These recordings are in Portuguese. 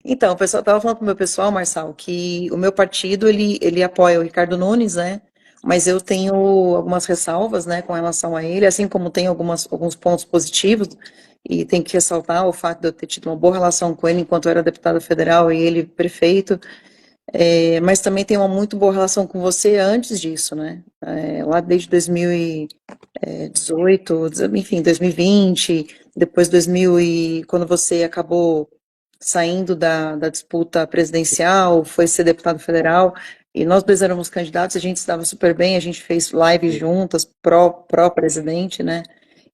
Então, o pessoal tava falando pro meu pessoal, Marçal, que o meu partido ele apoia o Ricardo Nunes, né? Mas eu tenho algumas ressalvas, né, com relação a ele, assim como tem alguns pontos positivos, e tem que ressaltar o fato de eu ter tido uma boa relação com ele enquanto eu era deputada federal e ele prefeito, mas também tenho uma muito boa relação com você antes disso, né? Lá desde 2018, enfim, 2020, depois 2000 e quando você acabou saindo da disputa presidencial, foi ser deputado federal, e nós dois éramos candidatos, a gente se dava super bem, a gente fez lives Sim, juntas, pró-presidente, né?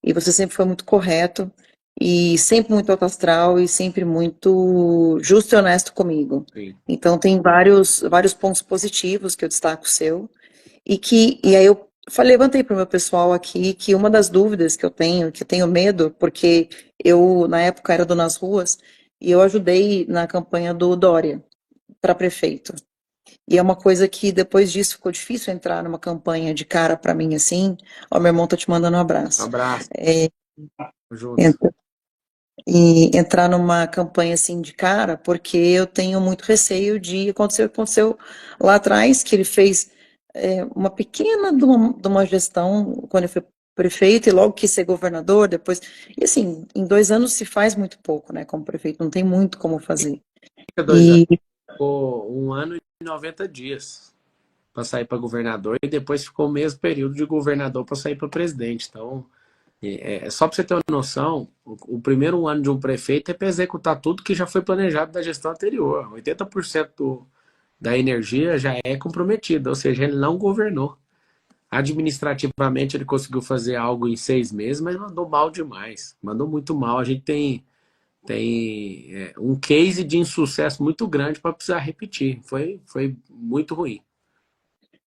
E você sempre foi muito correto, e sempre muito alto astral, e sempre muito justo e honesto comigo. sim. Então, tem vários pontos positivos que eu destaco seu, e aí eu falei, levantei para o meu pessoal aqui que uma das dúvidas que eu tenho medo, porque eu, na época, era Dona nas ruas, e eu ajudei na campanha do Dória para prefeito. E é uma coisa que depois disso ficou difícil entrar numa campanha de cara para mim assim. Ó, meu irmão tá te mandando um abraço. Abraço, É, juntos. ent- e entrar numa campanha assim de cara, porque eu tenho muito receio de acontecer o que aconteceu lá atrás, que ele fez uma pequena de uma gestão quando ele foi prefeito e logo quis ser governador depois. E assim, em 2 anos se faz muito pouco, né, como prefeito, não tem muito como fazer. Fica 2 anos, E ficou 1 ano e 90 dias para sair para governador e depois ficou o mesmo período de governador para sair para presidente. Então, só para você ter uma noção, o primeiro ano de um prefeito é para executar tudo que já foi planejado da gestão anterior. 80% da energia já é comprometida, ou seja, ele não governou. Administrativamente ele conseguiu fazer algo em 6 meses, mas mandou mal demais. Mandou muito mal. A gente tem um case de insucesso muito grande para precisar repetir. Foi muito ruim.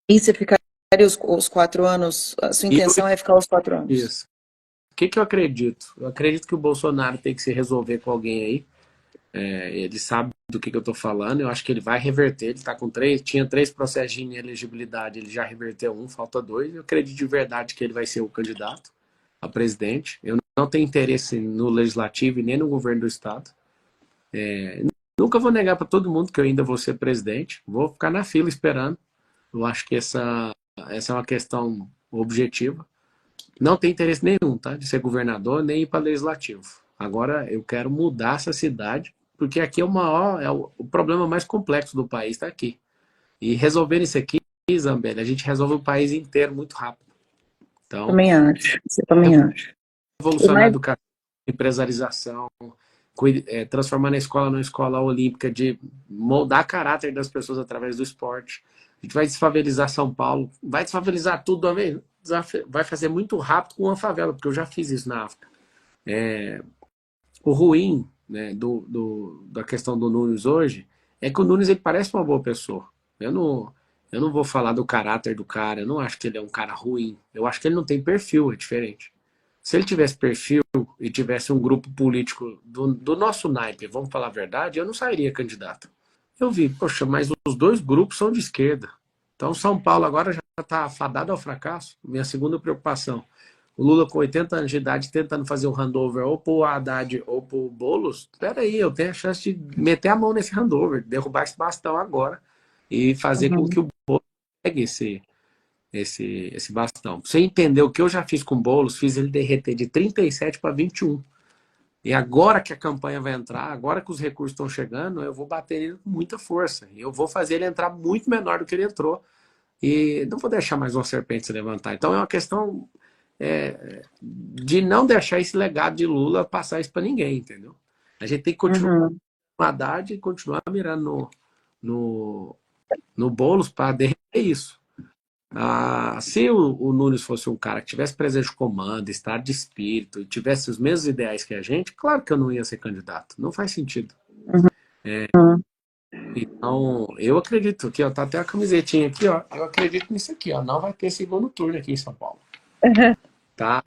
você ficaria os 4 anos, a sua E intenção é ficar os 4 anos. isso. O que eu acredito? Eu acredito que o Bolsonaro tem que se resolver com alguém aí. Ele sabe do que eu estou falando. Eu acho que ele vai reverter. Ele tá com tinha 3 processos de inelegibilidade. Ele já reverteu um, falta 2. Eu acredito de verdade que ele vai ser o candidato a presidente. Eu não tenho interesse no legislativo e nem no governo do estado. Nunca vou negar para todo mundo que eu ainda vou ser presidente. Vou ficar na fila esperando. Eu acho que essa é uma questão objetiva. Não tem interesse nenhum, tá? De ser governador nem ir para legislativo. Agora eu quero mudar essa cidade, porque aqui é o maior, o problema mais complexo do país está aqui. E resolver isso aqui, Zambelli, a gente resolve o país inteiro muito rápido. Então, Também acho, você também acha. E revolucionar a mais, educação, empresarização, transformar a escola numa escola olímpica, de moldar caráter das pessoas através do esporte. A gente vai desfavelizar São Paulo, vai desfavelizar tudo de uma vez. Vai fazer muito rápido com uma favela, porque eu já fiz isso na África. O ruim, né, da questão do Nunes hoje é que o Nunes ele parece uma boa pessoa. Eu não vou falar do caráter do cara, eu não acho que ele é um cara ruim. Eu acho que ele não tem perfil, é diferente. Se ele tivesse perfil e tivesse um grupo político do nosso naipe, vamos falar a verdade, eu não sairia candidato. Eu vi, poxa, mas os dois grupos são de esquerda. Então São Paulo agora já está fadado ao fracasso. Minha segunda preocupação. O Lula com 80 anos de idade tentando fazer um handover ou pro Haddad ou pro Boulos. Espera aí, eu tenho a chance de meter a mão nesse handover, derrubar esse bastão agora e fazer com uhum, que o Boulos pegue esse bastão. Pra você entender o que eu já fiz com o Boulos, fiz ele derreter de 37 para 21. E agora que a campanha vai entrar, agora que os recursos estão chegando, eu vou bater ele com muita força. Eu vou fazer ele entrar muito menor do que ele entrou. E não vou deixar mais uma serpente se levantar. Então é uma questão de não deixar esse legado de Lula passar isso para ninguém, entendeu? A gente tem que continuar uhum. com Haddad e continuar mirando no, no Boulos para derreter isso. Se o Nunes fosse um cara que tivesse presença de comando, estado de espírito, e tivesse os mesmos ideais que a gente, claro que eu não ia ser candidato. Não faz sentido. Uhum. Então, eu acredito que, ó, tá até a camisetinha aqui, ó. Eu acredito nisso aqui, ó. Não vai ter segundo turno aqui em São Paulo. Tá?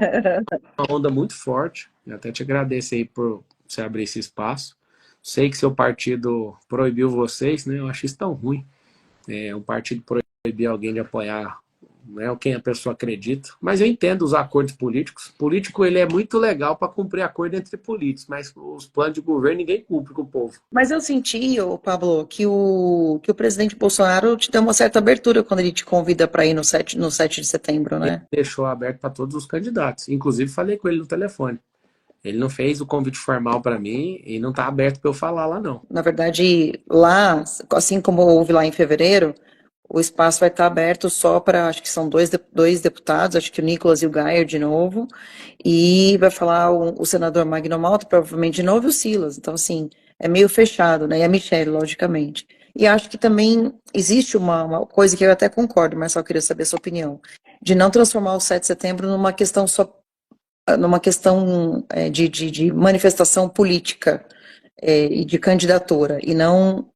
Uma onda muito forte. Eu até te agradeço aí por você abrir esse espaço. Sei que seu partido proibiu vocês, né? Eu acho isso tão ruim. Um partido proibir alguém de apoiar né, ou quem a pessoa acredita, mas eu entendo os acordos políticos. Político, ele é muito legal para cumprir acordo entre políticos, mas os planos de governo ninguém cumpre com o povo. Mas eu senti, ô Pablo, que o presidente Bolsonaro te deu uma certa abertura quando ele te convida para ir no 7 de setembro, Ele né? deixou aberto para todos os candidatos. Inclusive, falei com ele no telefone. Ele não fez o convite formal para mim e não está aberto para eu falar lá, não. Na verdade, lá, assim como houve lá em fevereiro, o espaço vai estar aberto só para, acho que são dois deputados, acho que o Nicolas e o Gayer de novo, e vai falar o senador Magno Malta, provavelmente de novo, e o Silas. Então, assim, é meio fechado, né? E a Michelle, logicamente. E acho que também existe uma coisa que eu até concordo, mas só queria saber a sua opinião, de não transformar o 7 de setembro numa questão de manifestação política e de candidatura, e não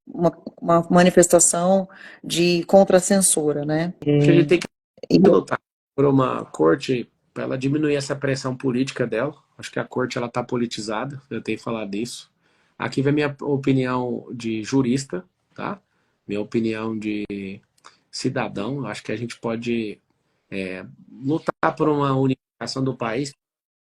uma manifestação de contra-censura, né? Acho que a gente tem que E, lutar por uma corte para ela diminuir essa pressão política dela. Acho que a corte ela está politizada, eu tenho falado disso. Aqui vem minha opinião de jurista, tá? Minha opinião de cidadão. Acho que a gente pode lutar por uma unificação do país,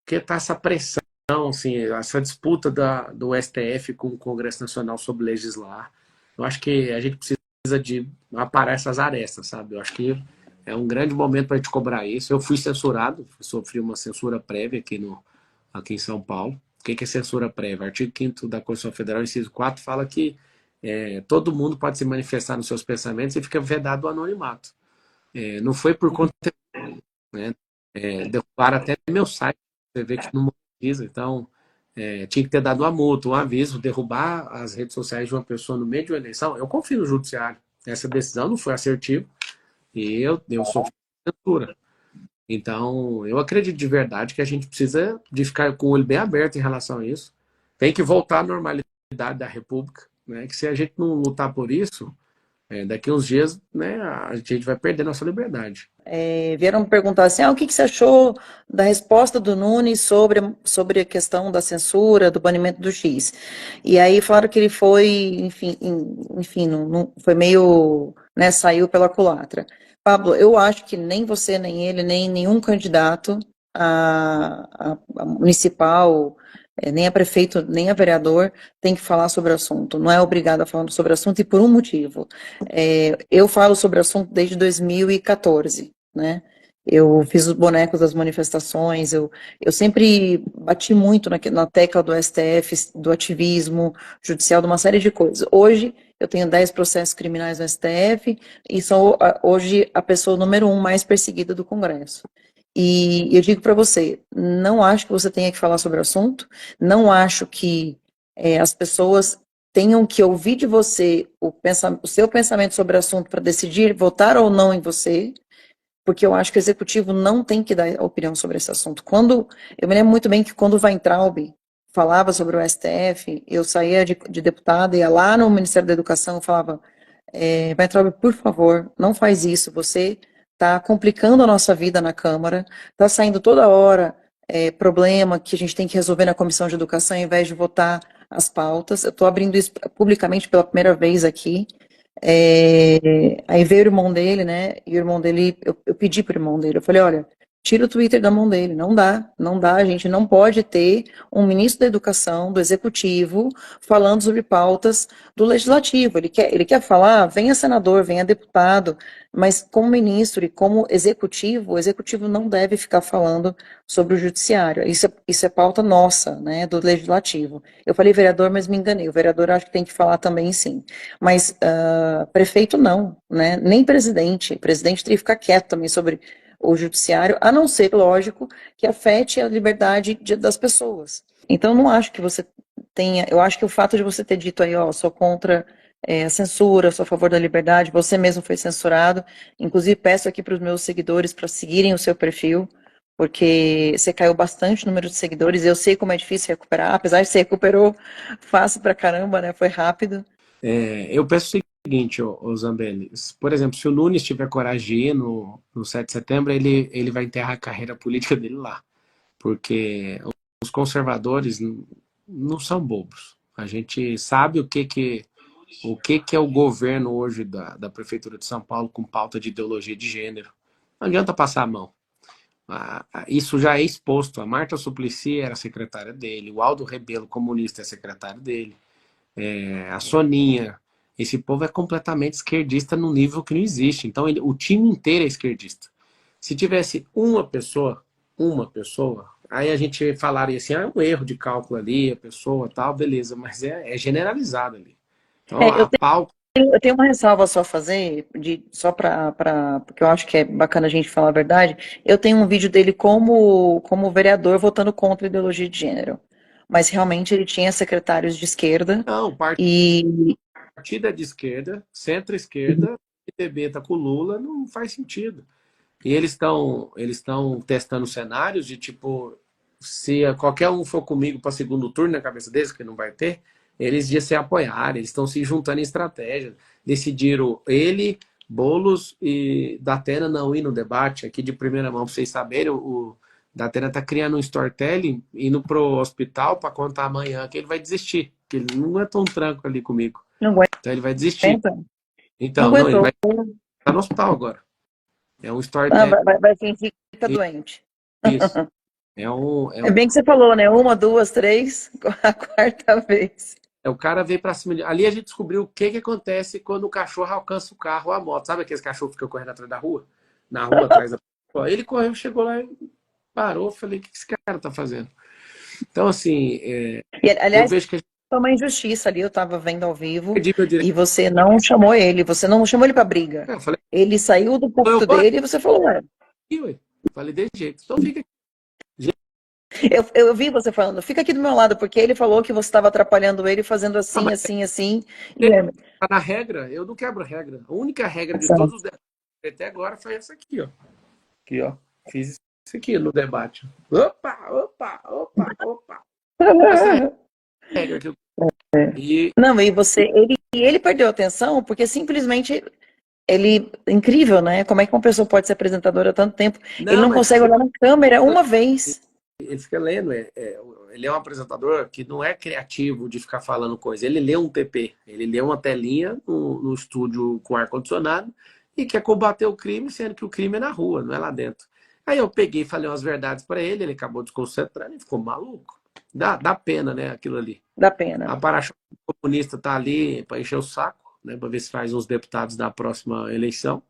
porque está essa pressão, assim, essa disputa do STF com o Congresso Nacional sobre legislar. Eu acho que a gente precisa de aparar essas arestas, sabe? Eu acho que é um grande momento para a gente cobrar isso. Eu fui censurado, sofri uma censura prévia aqui em São Paulo. O que é censura prévia? Artigo 5º da Constituição Federal, inciso 4, fala que todo mundo pode se manifestar nos seus pensamentos e fica vedado o anonimato. Não foi por conta, né? Derrubaram até meu site, você vê que não monetiza, então tinha que ter dado uma multa, um aviso, derrubar as redes sociais de uma pessoa no meio de uma eleição. Eu confio no judiciário. Essa decisão não foi assertiva e eu sofri censura. Então, eu acredito de verdade que a gente precisa de ficar com o olho bem aberto em relação a isso. Tem que voltar à normalidade da República, né? Que se a gente não lutar por isso, daqui uns dias, né, a gente vai perder nossa liberdade. vieram me perguntar assim, o que que você achou da resposta do Nunes sobre a questão da censura, do banimento do X? E aí falaram que ele foi, enfim, foi meio, né, saiu pela culatra. Pablo, eu acho que nem você, nem ele, nem nenhum candidato a municipal, nem a prefeito, nem a vereador tem que falar sobre o assunto. Não é obrigado a falar sobre o assunto e por um motivo. Eu falo sobre o assunto desde 2014, né? Eu fiz os bonecos das manifestações, eu sempre bati muito na tecla do STF, do ativismo judicial, de uma série de coisas. Hoje, eu tenho 10 processos criminais no STF e sou hoje a pessoa número 1 mais perseguida do Congresso. E eu digo para você, não acho que você tenha que falar sobre o assunto, não acho que as pessoas tenham que ouvir de você o seu pensamento sobre o assunto para decidir votar ou não em você, porque eu acho que o executivo não tem que dar opinião sobre esse assunto. Eu me lembro muito bem que quando o Weintraub falava sobre o STF, eu saía de deputada, ia lá no Ministério da Educação e falava, Weintraub, por favor, não faz isso, você está complicando a nossa vida na Câmara, está saindo toda hora problema que a gente tem que resolver na Comissão de Educação ao invés de votar as pautas. Eu estou abrindo isso publicamente pela primeira vez aqui. Aí veio o irmão dele, né? E o irmão dele, eu pedi pro irmão dele, eu falei, olha, tira o Twitter da mão dele, não dá, a gente não pode ter um ministro da Educação, do Executivo, falando sobre pautas do Legislativo. Ele quer falar, venha senador, venha deputado, mas como ministro e como executivo, o Executivo não deve ficar falando sobre o Judiciário. Isso é pauta nossa, né, do Legislativo. Eu falei vereador, mas me enganei. O vereador acho que tem que falar também, sim. Mas prefeito não, né? Nem presidente. O presidente teria que ficar quieto também sobre o judiciário, a não ser, lógico, que afete a liberdade das pessoas. Então, não acho que você tenha. Eu acho que o fato de você ter dito aí, ó, sou contra a censura, sou a favor da liberdade, você mesmo foi censurado. Inclusive, peço aqui para os meus seguidores para seguirem o seu perfil, porque você caiu bastante no número de seguidores. Eu sei como é difícil recuperar, apesar de você recuperou fácil pra caramba, né? Foi rápido. Eu penso o seguinte, ô Zambelli, por exemplo, se o Nunes tiver coragem de ir no 7 de setembro, ele vai enterrar a carreira política dele lá. Porque os conservadores não são bobos. A gente sabe o que é o governo hoje da Prefeitura de São Paulo com pauta de ideologia de gênero. Não adianta passar a mão. Isso já é exposto. A Marta Suplicy era secretária dele, o Aldo Rebelo, comunista, é secretário dele, a Soninha. Esse povo é completamente esquerdista num nível que não existe. Então, o time inteiro é esquerdista. Se tivesse uma pessoa, aí a gente falaria assim, é um erro de cálculo ali, a pessoa tal, beleza, mas é generalizado ali. Então, É, a pauta. eu tenho uma ressalva só a fazer, só porque eu acho que é bacana a gente falar a verdade. Eu tenho um vídeo dele como vereador votando contra a ideologia de gênero. Mas realmente ele tinha secretários de esquerda Não, e. partido é de esquerda, centro-esquerda, PTB está com o Lula, não faz sentido. E eles estão testando cenários de tipo, se qualquer um for comigo para segundo turno na cabeça deles, que não vai ter, eles iam se apoiar, eles estão se juntando em estratégia. Decidiram ele, Boulos e Datena não ir no debate, aqui de primeira mão, para vocês saberem, o Datena está criando um storytelling, indo pro hospital para contar amanhã que ele vai desistir, que ele não é tão tranco ali comigo. Não Então ele vai desistir. aguenta? Não Então, não, ele aguentou. vai estar no hospital agora. É um Ah, storytelling. vai fingir que fica doente. Isso. É É bem que você falou, né? Uma, duas, três, a quarta vez. o cara veio pra cima. Ali a gente descobriu o que acontece quando o cachorro alcança o carro ou a moto. Sabe aqueles cachorros que ficam correndo atrás da rua? Na rua, atrás da pessoa. Ele correu, chegou lá e parou. Falei, o que esse cara tá fazendo? Então, assim, E, eu aliás, vejo que a gente foi uma injustiça ali, eu estava vendo ao vivo, perdi meu direito. e você não chamou ele, você não chamou ele para briga. Eu falei, Ele saiu do eu púlpito vou dele e você falou, ué. aqui, ué. Falei, desse jeito. Então fica aqui. Eu vi você falando, fica aqui do meu lado, porque ele falou que você estava atrapalhando ele fazendo Ah, assim, mas assim, assim. E ele tá na regra, eu não quebro regra. A única regra de todos os debates até agora foi essa aqui, ó. Aqui, ó. Fiz isso aqui no debate. Opa, opa, opa, opa. Essa é a regra que eu. E não, ele perdeu a atenção porque simplesmente incrível, né? Como é que uma pessoa pode ser apresentadora há tanto tempo? Ele não, não mas consegue olhar na câmera uma vez. ele fica lendo. Ele é um apresentador que não é criativo de ficar falando coisa. Ele lê um TP, ele lê uma telinha no estúdio com ar-condicionado e quer combater o crime, sendo que o crime é na rua, não é lá dentro. Aí eu peguei e falei umas verdades para ele, ele acabou desconcentrando e ficou maluco. Dá pena, né, aquilo ali. Dá pena. A para-choque comunista tá ali para encher o saco, né, para ver se faz uns deputados da próxima eleição.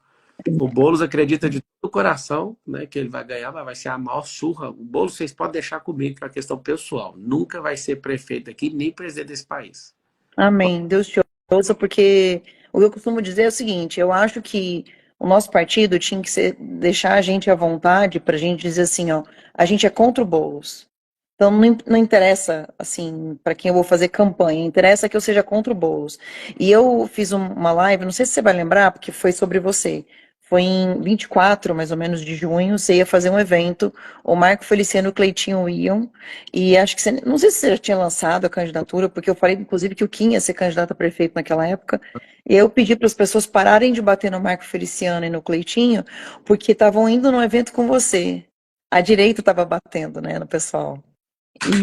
O Boulos acredita de todo o coração, né, que ele vai ganhar, mas vai ser a maior surra. O Boulos vocês podem deixar comigo para questão pessoal. Nunca vai ser prefeito aqui, nem presidente desse país. Amém. Deus te ouça, porque o que eu costumo dizer é o seguinte: eu acho que o nosso partido tinha que deixar a gente à vontade para a gente dizer assim, ó, a gente é contra o Boulos. Então não interessa assim para quem eu vou fazer campanha, interessa que eu seja contra o Boulos. E eu fiz uma live, não sei se você vai lembrar, porque foi sobre você. Foi em 24, mais ou menos, de junho, você ia fazer um evento, o Marco Feliciano e o Cleitinho iam, e acho que você, não sei se você já tinha lançado a candidatura, porque eu falei, inclusive, que o Kim ia ser candidato a prefeito naquela época, e eu pedi para as pessoas pararem de bater no Marco Feliciano e no Cleitinho, porque estavam indo num evento com você. A direita estava batendo, né, no pessoal.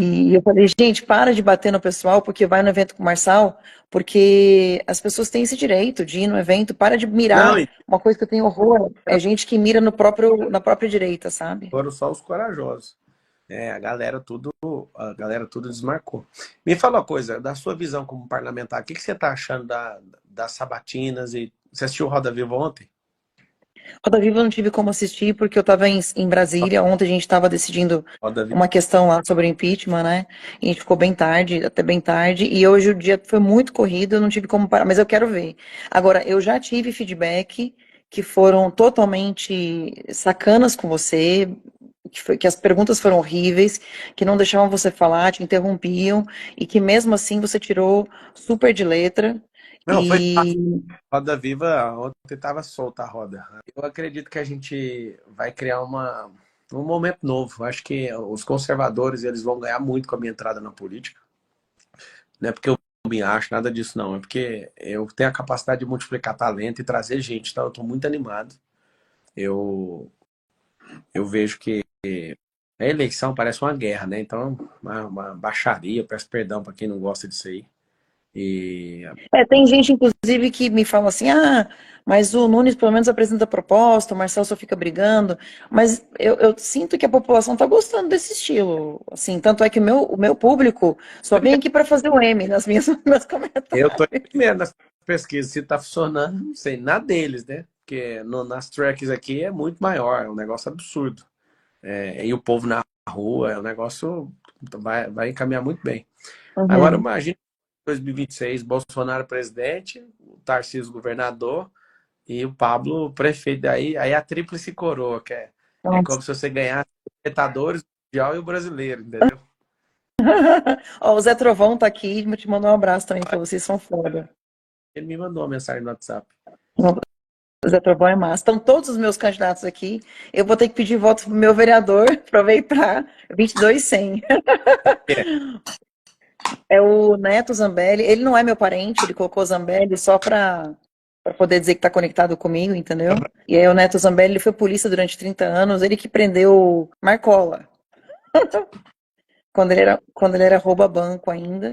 E eu falei, gente, para de bater no pessoal porque vai no evento com o Marçal, porque as pessoas têm esse direito de ir no evento, para de Não, mirar. e Uma coisa que eu tenho horror é gente que mira na própria direita, sabe? foram só os corajosos. A galera tudo desmarcou. Me fala uma coisa, da sua visão como parlamentar, o que você está achando das sabatinas? E você assistiu o Roda Viva ontem? Roda Viva eu não tive como assistir porque eu estava em Brasília. Ontem a gente estava decidindo Roda Viva. uma questão lá sobre o impeachment, né? E a gente ficou bem tarde, até bem tarde. E hoje o dia foi muito corrido, eu não tive como parar, mas eu quero ver. Agora, eu já tive feedback que foram totalmente sacanas com você, que as perguntas foram horríveis, que não deixavam você falar, te interrompiam, e que mesmo assim você tirou super de letra. Não, foi fácil. E Roda Viva, ontem estava solta a roda. Eu acredito que a gente vai criar um momento novo. Acho que os conservadores eles vão ganhar muito com a minha entrada na política. Não é porque eu me acho, nada disso não. É porque eu tenho a capacidade de multiplicar talento e trazer gente. Então eu estou muito animado. Eu, eu vejo que a eleição parece uma guerra, né? Então, uma baixaria. Eu peço perdão para quem não gosta disso aí. E tem gente, inclusive, que me fala assim, Mas o Nunes pelo menos apresenta proposta, o Marcel só fica brigando, mas eu sinto que a população está gostando desse estilo, assim, tanto é que o meu público só vem aqui para fazer o M nas minhas, nos meus Eu tô comentários. entendendo nas pesquisas se tá funcionando, não sei, na deles, né? Porque nas tracks aqui é muito maior, é um negócio absurdo. E o povo na rua, é um negócio vai encaminhar muito bem. Agora Uhum. imagina 2026, Bolsonaro presidente, o Tarcísio governador e o Pablo prefeito. Aí a tríplice coroa, que é Nossa. como se você ganhasse o Libertadores, o Mundial e o Brasileiro, entendeu? Ó, o Zé Trovão tá aqui, te mandou um abraço também, falou, vocês são foda. Ele me mandou uma mensagem no WhatsApp. O Zé Trovão é massa. Estão todos os meus candidatos aqui. Eu vou ter que pedir voto pro meu vereador, aproveitar. 22.100. É, É o Neto Zambelli. Ele não é meu parente, ele colocou Zambelli só para poder dizer que está conectado comigo, entendeu? E aí o Neto Zambelli, ele foi polícia durante 30 anos, ele que prendeu Marcola, quando ele era rouba-banco ainda.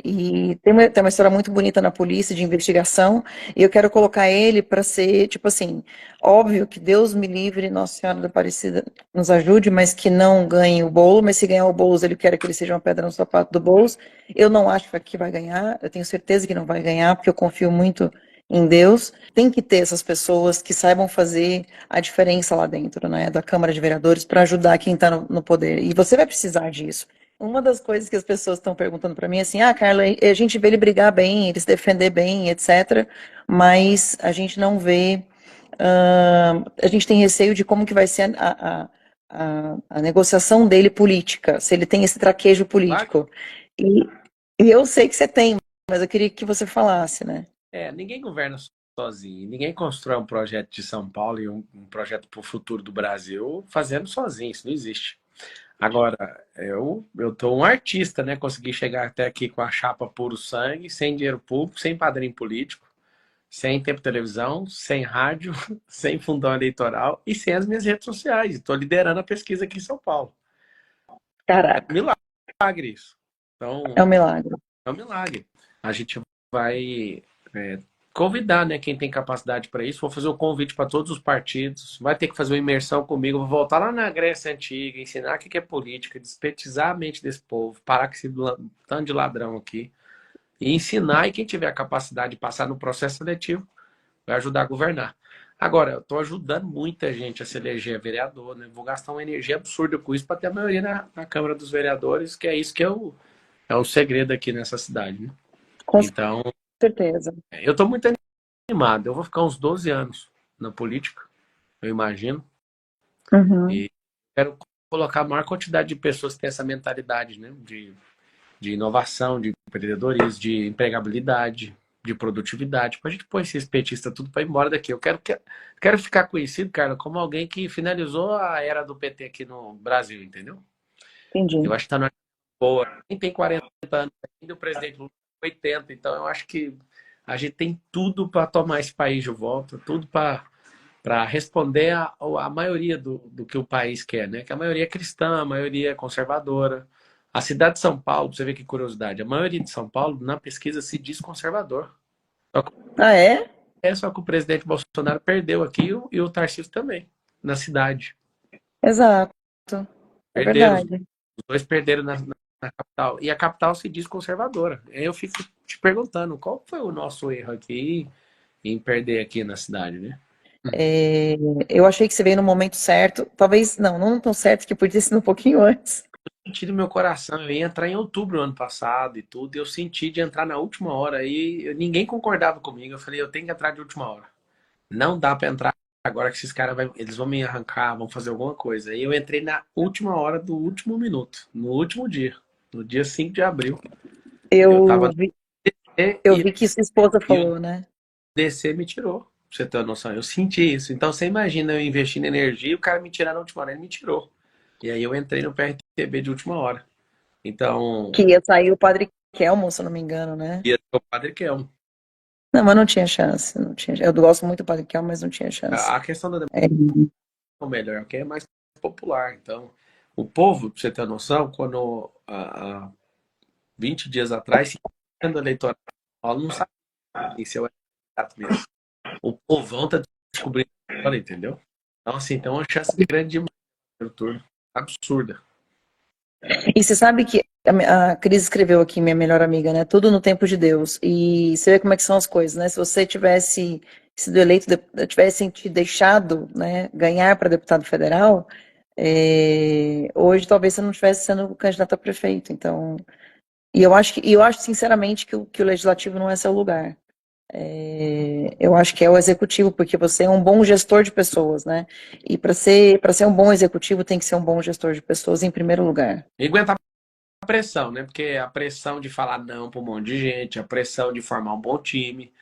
E tem uma história muito bonita na polícia de investigação, e eu quero colocar ele para ser, tipo assim, óbvio que Deus me livre, Nossa Senhora da Aparecida nos ajude, mas que não ganhe o bolo, mas se ganhar o bolo, ele quer que ele seja uma pedra no sapato do Boulos. Eu não acho que vai ganhar, eu tenho certeza que não vai ganhar, porque eu confio muito em Deus. Tem que ter essas pessoas que saibam fazer a diferença lá dentro, né, da Câmara de Vereadores para ajudar quem está no poder. E você vai precisar disso. Uma das coisas que as pessoas estão perguntando para mim é assim: ah, Carla, a gente vê ele brigar bem, ele se defender bem, etc. Mas a gente não vê. A gente tem receio de como que vai ser a negociação dele política, se ele tem esse traquejo claro. político. E, e eu sei que você tem, mas eu queria que você falasse, né? Ninguém governa sozinho, ninguém constrói um projeto de São Paulo e um projeto para o futuro do Brasil fazendo sozinho, isso não existe. Agora, eu tô um artista, né? Consegui chegar até aqui com a chapa puro sangue, sem dinheiro público, sem padrinho político, sem tempo de televisão, sem rádio, sem fundão eleitoral e sem as minhas redes sociais. Estou liderando a pesquisa aqui em São Paulo. É um Caraca, milagre isso. é um Então, milagre. é um milagre. A gente vai convidar, né, quem tem capacidade para isso. Vou fazer o convite para todos os partidos. Vai ter que fazer uma imersão comigo. Vou voltar lá na Grécia Antiga, ensinar o que é política, despetizar a mente desse povo, parar com esse tanto de ladrão aqui. E ensinar, e quem tiver a capacidade de passar no processo seletivo, vai ajudar a governar. Agora, eu estou ajudando muita gente a se eleger vereador, né? Vou gastar uma energia absurda com isso para ter a maioria na Câmara dos Vereadores, que é isso que é o segredo aqui nessa cidade, né? Com Então, certeza. eu estou muito animado. Eu vou ficar uns 12 anos na política, eu imagino. Uhum. E quero colocar a maior quantidade de pessoas que têm essa mentalidade, né? De inovação, de empreendedorismo, de empregabilidade, de produtividade, para a gente pôr esses petistas tudo para ir embora daqui. Eu quero ficar conhecido, cara, como alguém que finalizou a era do PT aqui no Brasil, entendeu? Eu Entendi. acho que está na boa. Quem tem 40 anos ainda, o presidente Lula tem 80, então eu acho que a gente tem tudo para tomar esse país de volta, tudo para responder a maioria do que o país quer, né? Que a maioria é cristã, a maioria é conservadora. A cidade de São Paulo, pra você ver que curiosidade, a maioria de São Paulo, na pesquisa, se diz conservador. Só que, Ah, é? só que o presidente Bolsonaro perdeu aqui e o Tarcísio também, na cidade. Exato. É Perderam, os verdade. dois perderam na capital. E a capital se diz conservadora. Aí eu fico te perguntando, qual foi o nosso erro aqui em perder aqui na cidade, né? É, eu achei que você veio no momento certo. Talvez, não tão certo, que podia ter sido um pouquinho antes. Senti no meu coração, eu ia entrar em outubro do ano passado e tudo, e eu senti de entrar na última hora e ninguém concordava comigo. Eu falei, eu tenho que entrar de última hora. Não dá pra entrar agora que esses caras eles vão me arrancar, vão fazer alguma coisa. E eu entrei na última hora do último minuto, no último dia, no dia 5 de abril. Eu tava Eu no vi, DC eu vi que sua esposa e o falou, né? DC me tirou. Pra você ter uma noção, eu senti isso. Então você imagina eu investindo energia e o cara me tirar na última hora, ele me tirou. E aí eu entrei no PRTB de última hora. Então, Que ia sair o Padre Kelmon, se eu não me engano, né? ia ser o Padre Kelmo. Não, mas não tinha chance, não tinha. Eu gosto muito do Padre Kelmon, mas não tinha chance. A questão da É, democracia melhor, que é mais popular. Então, o povo, pra você ter noção, quando há 20 dias atrás, sendo eleitoral, não sabia se eu era candidato mesmo. O povão tá descobrindo agora, entendeu? Então, assim, tem uma chance grande demais no turno. Absurda. E você sabe que a Cris escreveu aqui, minha melhor amiga, né? Tudo no tempo de Deus. E você vê como é que são as coisas, né? Se você tivesse sido eleito, tivessem te deixado, né, ganhar para deputado federal, hoje talvez você não estivesse sendo candidato a prefeito. Então, e eu acho sinceramente que o legislativo não é seu lugar. Eu acho que é o executivo, porque você é um bom gestor de pessoas, né? E para ser um bom executivo, tem que ser um bom gestor de pessoas em primeiro lugar. E aguentar a pressão, né? Porque a pressão de falar não para um monte de gente, a pressão de formar um bom time.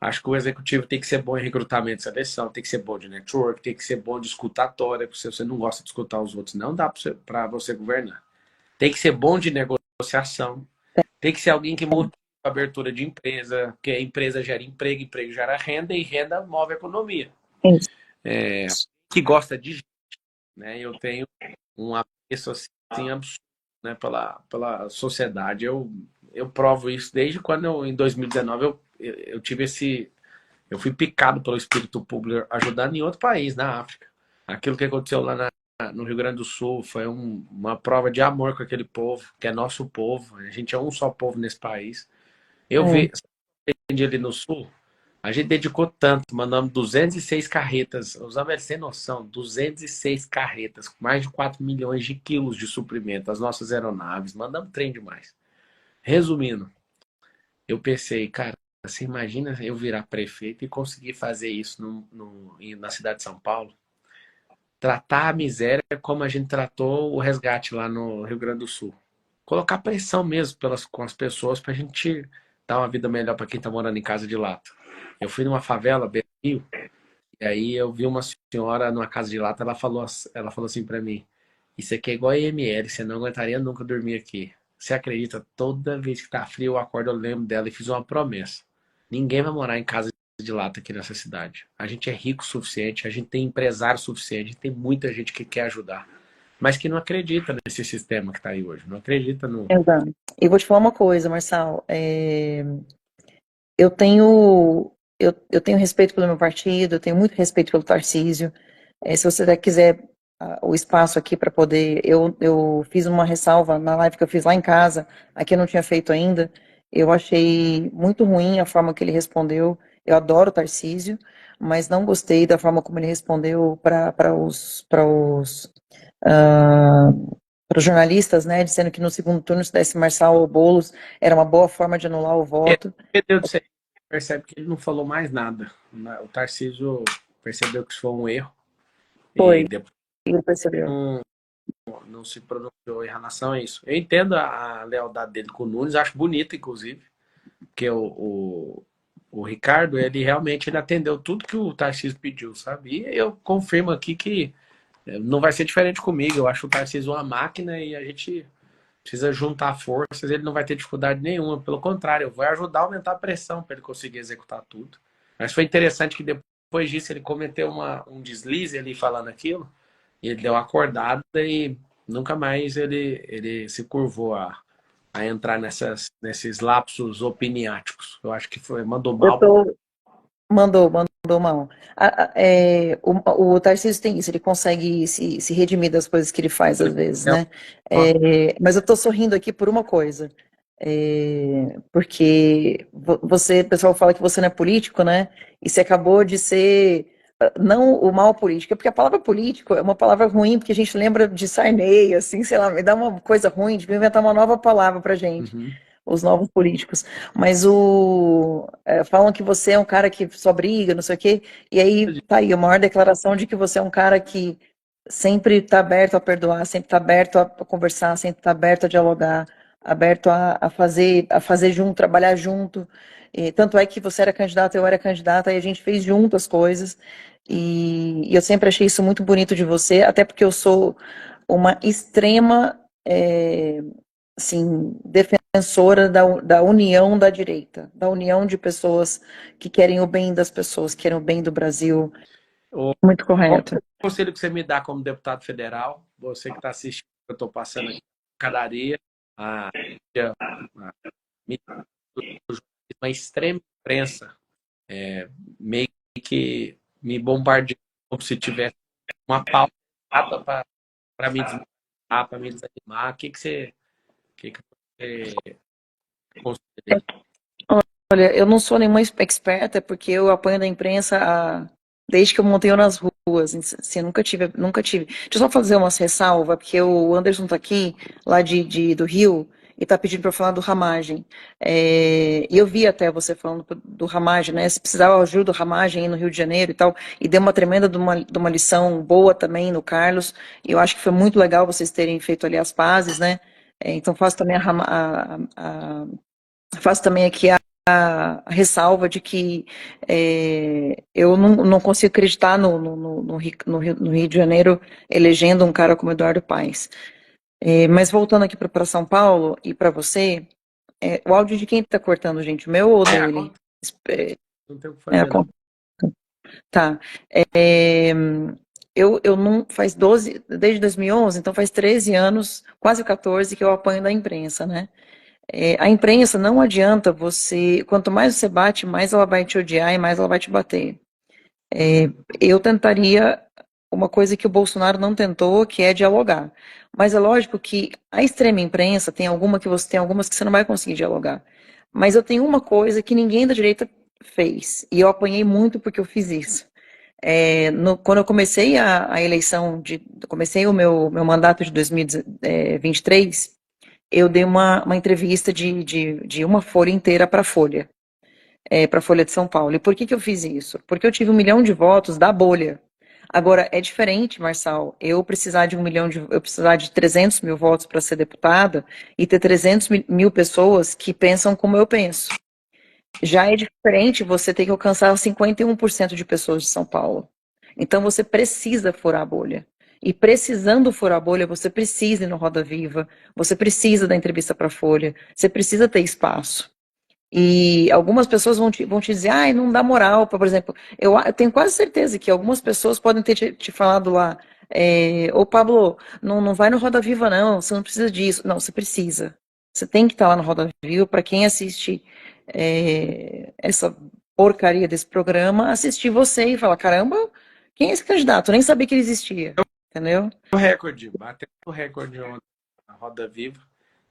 Acho que o executivo tem que ser bom em recrutamento e seleção, tem que ser bom de network, tem que ser bom de escutatória, porque se você não gosta de escutar os outros, não dá para você governar. Tem que ser bom de negociação, tem que ser alguém que motiva a abertura de empresa, porque a empresa gera emprego, emprego gera renda e renda move a economia. É isso. Que gosta de gente, né? Eu tenho um apreço assim absurdo, né, pela sociedade. Eu provo isso desde quando em 2019 eu tive eu fui picado pelo espírito público ajudando em outro país, na África. Aquilo que aconteceu lá no Rio Grande do Sul foi uma prova de amor com aquele povo, que é nosso povo. A gente é um só povo nesse país. Eu vi É. ali no Sul, a gente dedicou tanto, mandamos 206 carretas, os americanos sem noção, 206 carretas, com mais de 4 milhões de quilos de suprimento, as nossas aeronaves, mandamos trem demais. Resumindo, eu pensei, cara, você imagina eu virar prefeito e conseguir fazer isso na cidade de São Paulo? Tratar a miséria como a gente tratou o resgate lá no Rio Grande do Sul. Colocar pressão mesmo com as pessoas para a gente dar uma vida melhor para quem está morando em casa de lata. Eu fui numa favela, Rio, e aí eu vi uma senhora numa casa de lata, ela falou assim para mim: Isso aqui é igual a IML, você não aguentaria nunca dormir aqui. Você acredita? Toda vez que tá frio, eu acordo, eu lembro dela e fiz uma promessa. Ninguém vai morar em casa de lata aqui nessa cidade. A gente é rico o suficiente, a gente tem empresário suficiente, a gente tem muita gente que quer ajudar, mas que não acredita nesse sistema que tá aí hoje. Não acredita no. Exato. E vou te falar uma coisa, Marçal. Eu tenho, eu tenho respeito pelo meu partido, eu tenho muito respeito pelo Tarcísio. Se você quiser o espaço aqui para poder. Eu fiz uma ressalva na live que eu fiz lá em casa, aqui eu não tinha feito ainda. Eu achei muito ruim a forma que ele respondeu. Eu adoro o Tarcísio, mas não gostei da forma como ele respondeu ah, para os jornalistas, né, dizendo que no segundo turno, se desse Marçal ou Boulos, era uma boa forma de anular o voto. Entendeu disso aí? Percebe que ele não falou mais nada. O Tarcísio percebeu que isso foi um erro e Foi, depois ele percebeu. não se pronunciou em relação a isso. Eu entendo a lealdade dele com o Nunes, acho bonito, inclusive, porque o Ricardo, ele realmente ele atendeu tudo que o Tarcísio pediu, sabe? E eu confirmo aqui que não vai ser diferente comigo. Eu acho o Tarcísio uma máquina e a gente precisa juntar forças. Ele não vai ter dificuldade nenhuma. Pelo contrário, eu vou ajudar a aumentar a pressão para ele conseguir executar tudo. Mas foi interessante que depois disso ele cometeu um deslize ali falando aquilo. E ele deu uma acordada e nunca mais ele se curvou a entrar nesses lapsos opiniáticos. Eu acho que mandou Eu mal. tô, mandou mal. O Tarcísio tem isso, ele consegue se redimir das coisas que ele faz às vezes, né? Mas eu tô sorrindo aqui por uma coisa. Porque você, o pessoal fala que você não é político, né? E você acabou de ser, não o mal político, é porque a palavra político é uma palavra ruim, porque a gente lembra de Sarney, assim, sei lá, me dá uma coisa ruim, de inventar uma nova palavra pra gente, Uhum. os novos políticos. Mas falam que você é um cara que só briga, não sei o quê, e aí tá aí a maior declaração de que você é um cara que sempre está aberto a perdoar, sempre está aberto a conversar, sempre está aberto a dialogar, aberto a fazer junto, trabalhar junto. E, tanto é que você era candidato, eu era candidata, e a gente fez junto as coisas. E eu sempre achei isso muito bonito de você, até porque eu sou uma extrema, assim, defensora da união da direita, da união de pessoas que querem o bem das pessoas, que querem o bem do Brasil. O, Muito qual correto. o conselho que você me dá como deputado federal? Você que está assistindo, eu estou passando aqui na cadaria, a, a, uma extrema imprensa, meio que me bombardeou como se tivesse uma pauta para me desmotivar, para me desanimar. O que você considera? Olha, eu não sou nenhuma experta, porque eu apanho da imprensa desde que eu montei nas ruas. Assim, eu nunca tive. Deixa eu só fazer uma ressalva, porque o Anderson tá aqui, lá do Rio, e tá pedindo para eu falar do Ramagem. E eu vi até você falando do Ramagem, né? Se precisava ajuda do Ramagem aí no Rio de Janeiro e tal, e deu uma tremenda de uma lição boa também no Carlos, e eu acho que foi muito legal vocês terem feito ali as pazes, né? Então faço também faço também aqui a ressalva de que eu não consigo acreditar no Rio de Janeiro elegendo um cara como Eduardo Paes. Mas voltando aqui para São Paulo e para você, o áudio de quem está cortando, gente? O meu ou dele? Não tem o que É, fazer, não. tá. É, eu não faz 12, desde 2011, então faz 13 anos, quase 14 que eu apanho da imprensa, né? A imprensa não adianta você, quanto mais você bate, mais ela vai te odiar e mais ela vai te bater. Eu tentaria uma coisa que o Bolsonaro não tentou, que é dialogar. Mas é lógico que a extrema imprensa tem algumas que você não vai conseguir dialogar. Mas eu tenho uma coisa que ninguém da direita fez, e eu apanhei muito porque eu fiz isso. Quando eu comecei a eleição, comecei o meu mandato de 2023, eu dei uma entrevista de uma folha inteira para a Folha de São Paulo. E por que eu fiz isso? Porque eu tive 1 milhão de votos da bolha. Agora, é diferente, Marçal, eu precisar de 300 mil votos para ser deputada e ter 300 mil pessoas que pensam como eu penso. Já é diferente você ter que alcançar 51% de pessoas de São Paulo. Então você precisa furar a bolha. E precisando furar a bolha, você precisa ir no Roda Viva, você precisa da entrevista para a Folha, você precisa ter espaço. E algumas pessoas vão te dizer, ai, não dá moral, por exemplo, eu tenho quase certeza que algumas pessoas podem ter te falado lá, ô Pablo, não vai no Roda Viva não, você não precisa disso. Não, você precisa. Você tem que estar lá no Roda Viva, para quem assiste essa porcaria desse programa, assistir você e falar, caramba, quem é esse candidato? Eu nem sabia que ele existia, entendeu? Bateu o recorde ontem na Roda Viva.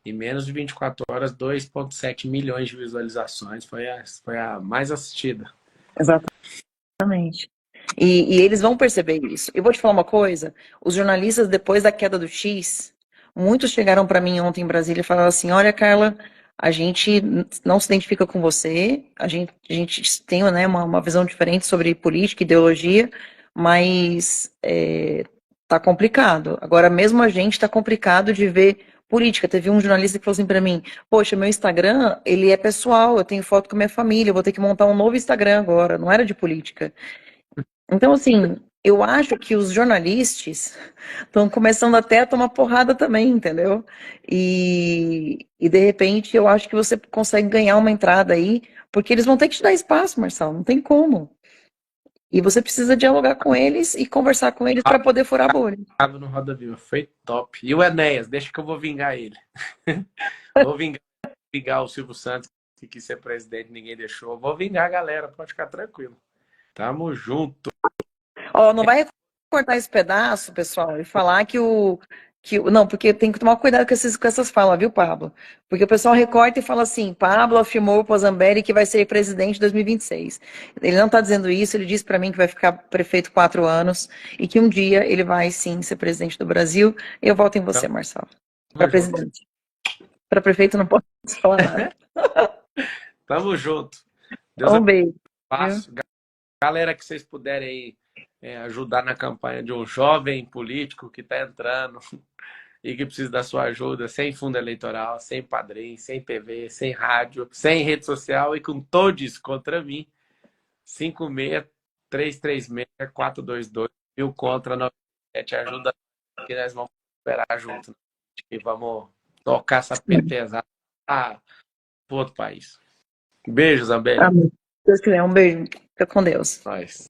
Em menos de 24 horas, 2,7 milhões de visualizações. Foi a mais assistida. Exatamente. E eles vão perceber isso. Eu vou te falar uma coisa: os jornalistas, depois da queda do X, muitos chegaram para mim ontem em Brasília e falaram assim: Olha, Carla, a gente não se identifica com você, a gente tem, né, uma visão diferente sobre política, ideologia, mas tá complicado. Agora, mesmo a gente tá complicado de ver política. Teve um jornalista que falou assim para mim: Poxa, meu Instagram, ele é pessoal, eu tenho foto com a minha família, eu vou ter que montar um novo Instagram agora, não era de política. Então, assim, eu acho que os jornalistas estão começando até a tomar porrada também, entendeu? E de repente eu acho que você consegue ganhar uma entrada aí, porque eles vão ter que te dar espaço, Marcelo, não tem como. E você precisa dialogar com eles e conversar com eles para poder furar a bolha. No Roda Viva, foi top. E o Enéas, deixa que eu vou vingar ele. Vou vingar o Silvio Santos, que quis ser presidente, ninguém deixou. Vou vingar a galera, pode ficar tranquilo. Tamo junto. Ó, não vai cortar esse pedaço, pessoal, e falar não, porque tem que tomar cuidado com essas falas, viu, Pablo? Porque o pessoal recorta e fala assim: Pablo afirmou para o Zambelli que vai ser presidente em 2026. Ele não está dizendo isso, ele disse para mim que vai ficar prefeito 4 anos e que um dia ele vai sim ser presidente do Brasil. Eu voto em você, Marcelo. Para presidente. Para prefeito não posso falar nada. Tamo junto. Deus Um beijo. abençoe. Galera, que vocês puderem aí, ajudar na campanha de um jovem político que está entrando e que precisa da sua ajuda, sem fundo eleitoral, sem padrinho, sem TV, sem rádio, sem rede social e com todos contra mim. 56-336-422 mil contra 97. Ajuda que nós vamos esperar junto. E vamos tocar essa petezada para outro país. Beijo, Zambelli. Amém. Deus quiser, um beijo. Fica com Deus. Nós.